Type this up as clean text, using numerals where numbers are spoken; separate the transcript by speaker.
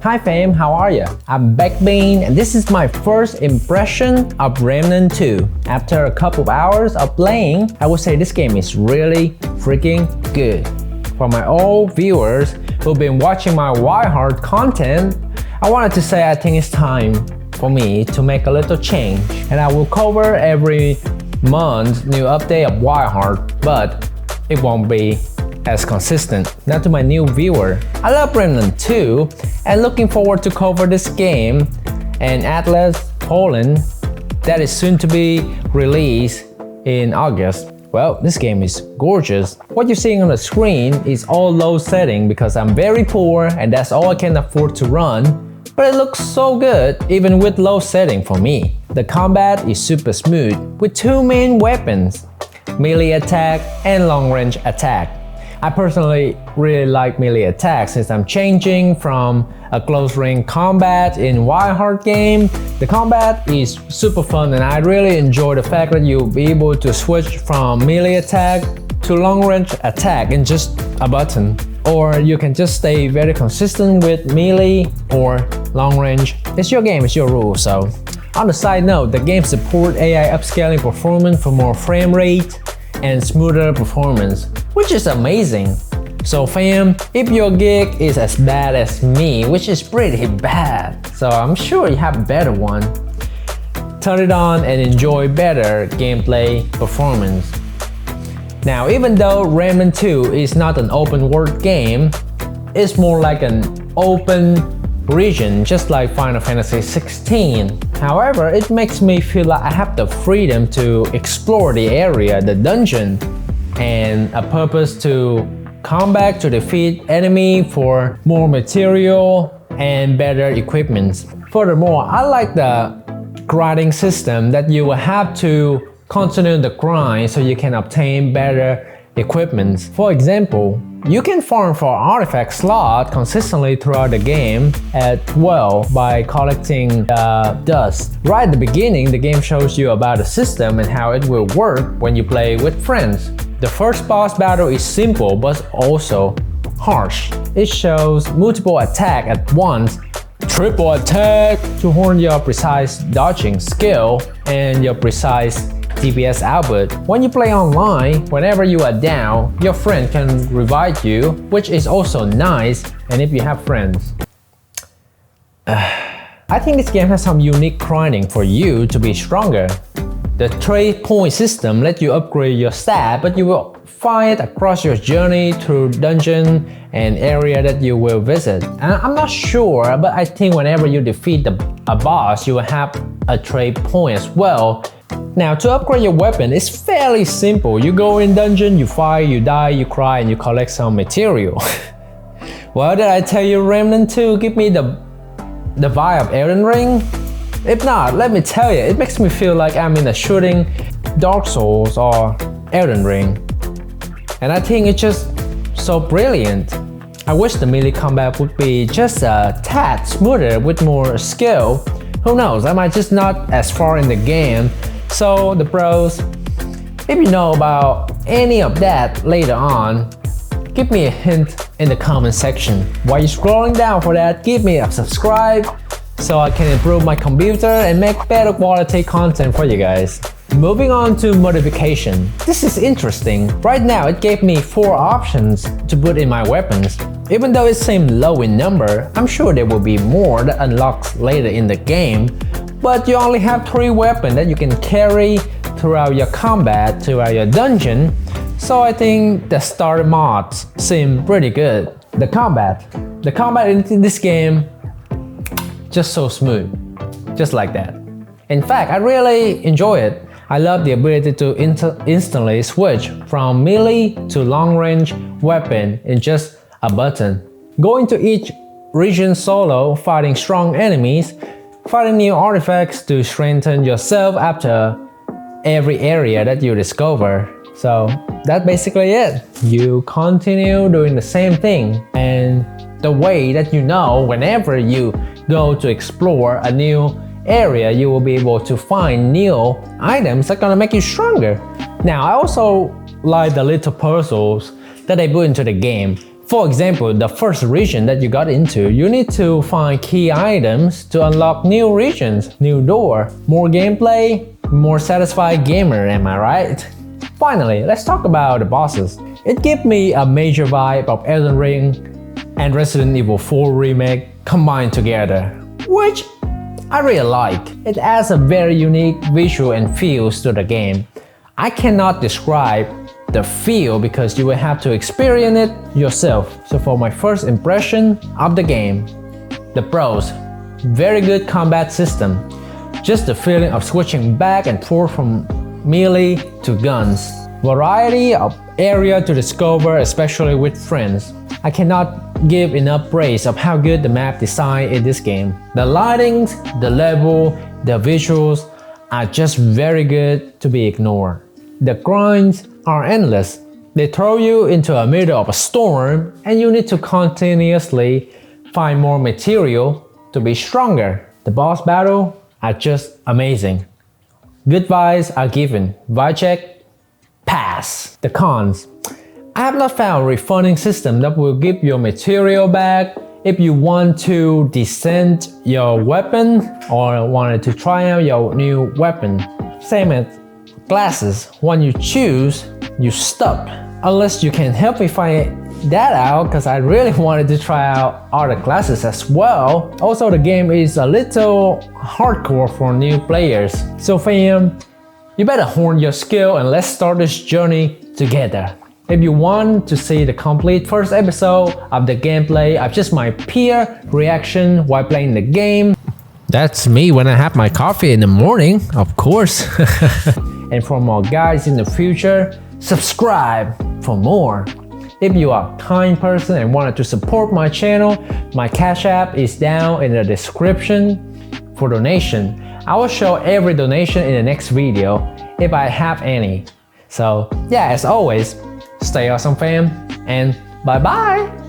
Speaker 1: Hi fam, how are you? I'm Backbean and this is my first impression of Remnant 2. After a couple of hours of playing, I would say this game is really freaking good. For my old viewers who've been watching my Wild content, I wanted to say I think it's time for me to make a little change. And I will cover every month new update of Wild, but it won't be as consistent. Now to my new viewer, I love Remnant 2 and looking forward to cover this game in Atlas, Poland that is soon to be released in August. Well, this game is gorgeous. What you're seeing on the screen is all low setting because I'm very poor and that's all I can afford to run. But it looks so good even with low setting for me. The combat is super smooth with two main weapons, melee attack and long range attack. I personally really like melee attack since I'm changing from a close range combat in Wild game. The combat is super fun and I really enjoy the fact that you'll be able to switch from melee attack to long range attack in just a button. Or you can just stay very consistent with melee or long range. It's your game, it's your rules. So on the side note, the game supports AI upscaling performance for more frame rate and smoother performance, which is amazing. So fam, if your gig is as bad as me, which is pretty bad, so I'm sure you have a better one, turn it on and enjoy better gameplay performance. Now even though Remnant 2 is not an open world game, it's more like an open region just like Final Fantasy 16. However, it makes me feel like I have the freedom to explore the area, the dungeon, and a purpose to come back to defeat enemy for more material and better equipment. Furthermore, I like the grinding system that you will have to continue the grind so you can obtain better equipment. For example, you can farm for artifact slot consistently throughout the game as well by collecting dust. Right at the beginning, the game shows you about the system and how it will work when you play with friends. The first boss battle is simple but also harsh. It shows multiple attacks at once, triple attack to hone your precise dodging skill and your precise DPS output. When you play online, whenever you are down, your friend can revive you, which is also nice, and if you have friends. I think this game has some unique grinding for you to be stronger. The trade point system lets you upgrade your stat, but you will find across your journey through dungeon and area that you will visit. And I'm not sure, but I think whenever you defeat a boss, you will have a trade point as well. Now to upgrade your weapon, it's fairly simple. You go in dungeon, you fight, you die, you cry, and you collect some material. Well, did I tell you Remnant 2 give me the vibe of Elden Ring? If not, let me tell you, it makes me feel like I'm in a shooting Dark Souls or Elden Ring. And I think it's just so brilliant. I wish the melee combat would be just a tad smoother with more skill. Who knows, I might just not as far in the game. So the pros, if you know about any of that later on, give me a hint in the comment section. While you're scrolling down for that, give me a subscribe so I can improve my computer and make better quality content for you guys. Moving on to modification. This is interesting. Right now it gave me 4 options to put in my weapons. Even though it seemed low in number, I'm sure there will be more that unlocks later in the game. But you only have 3 weapons that you can carry throughout your combat, throughout your dungeon. So I think the starter mods seem pretty good. The combat in this game, just so smooth, just like that. In fact, I really enjoy it. I love the ability to instantly switch from melee to long range weapon in just a button. Going to each region solo, fighting strong enemies, finding new artifacts to strengthen yourself after every area that you discover. So that's basically it. You continue doing the same thing, and the way that you know whenever you go to explore a new area, you will be able to find new items that are gonna make you stronger. Now I also like the little puzzles that they put into the game. For example, the first region that you got into, you need to find key items to unlock new regions, new door, more gameplay, more satisfied gamer, am I right? Finally, let's talk about the bosses. It gives me a major vibe of Elden Ring and Resident Evil 4 Remake combined together, which I really like. It adds a very unique visual and feels to the game. I cannot describe the feel because you will have to experience it yourself. So for my first impression of the game, the pros, very good combat system. Just the feeling of switching back and forth from melee to guns. Variety of area to discover, especially with friends. I cannot give enough praise of how good the map design in this game. The lightings, the level, the visuals are just very good to be ignored. The grinds are endless. They throw you into the middle of a storm and you need to continuously find more material to be stronger. The boss battle are just amazing. Good vibes are given. Vibe check, pass. The cons. I have not found a refunding system that will give your material back if you want to descend your weapon or wanted to try out your new weapon. Same as glasses. When you choose, you stop. Unless you can help me find that out, because I really wanted to try out other classes as well. Also, the game is a little hardcore for new players. So fam, you better hone your skill and let's start this journey together. If you want to see the complete first episode of the gameplay of just my peer reaction while playing the game, that's me when I have my coffee in the morning, of course. And for more guides in the future, subscribe for more. If you are a kind person and wanted to support my channel, my Cash App is down in the description for donation. I will show every donation in the next video if I have any. So yeah, as always, stay awesome fam, and bye bye!